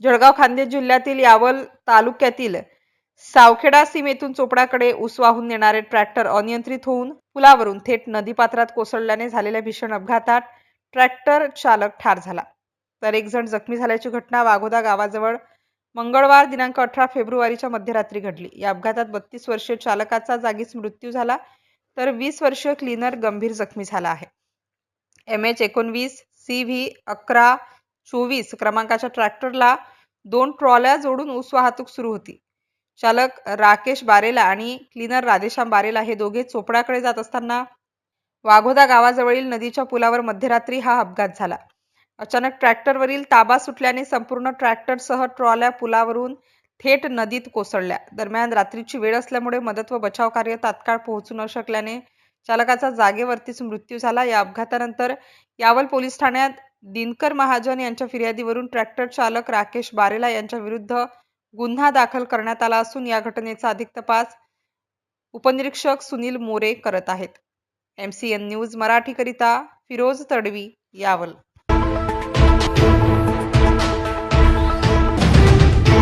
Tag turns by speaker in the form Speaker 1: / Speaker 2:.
Speaker 1: जळगाव खान्देश जिल्ह्यातील यावल तालुक्यातील सावखेडा सीमेतून चोपडाकडे ऊस वाहून नेणारे ट्रॅक्टर अनियंत्रित होऊन पुलावरून थेट नदीपात्रात कोसळल्याने झालेल्या भीषण अपघातात ट्रॅक्टर चालक ठार झाला, तर एक जण जखमी झाल्याची घटना वाघोदा गावाजवळ मंगळवार दिनांक 18 फेब्रुवारीच्या मध्यरात्री घडली। या अपघातात 32 वर्षीय चालकाचा जागीच मृत्यू झाला, तर 20 वर्षीय क्लीनर गंभीर जखमी झाला आहे। MH19 CV 1124 क्रमांकाच्या ट्रॅक्टरला 2 ट्रॉल्या जोडून ऊस वाहतूक सुरू होती। चालक राकेश बारेला आणि क्लीनर राधेश्याम बारेला हे दोघे चोपडाकडे जात असताना वाघोदा गावाजवळील नदीच्या पुलावर मध्यरात्री हा अपघात झाला। अचानक ट्रॅक्टरवरील ताबा सुटल्याने संपूर्ण ट्रॅक्टरसह ट्रॉल्या पुलावरून थेट नदीत कोसळल्या। दरम्यान रात्रीची वेळ असल्यामुळे मदत व बचाव कार्य तात्काळ पोहोचू न शकल्याने चालकाचा जागेवरतीच मृत्यू झाला। या अपघातानंतर यावल पोलीस ठाण्यात दिनकर महाजन यांच्या फिर्यादीवरून ट्रॅक्टर चालक राकेश बारेला यांच्या विरुद्ध गुन्हा दाखल करण्यात आला असून या घटनेचा अधिक तपास उपनिरीक्षक सुनील मोरे करत आहेत। MCN न्यूज मराठी करिता फिरोज तडवी, यावल।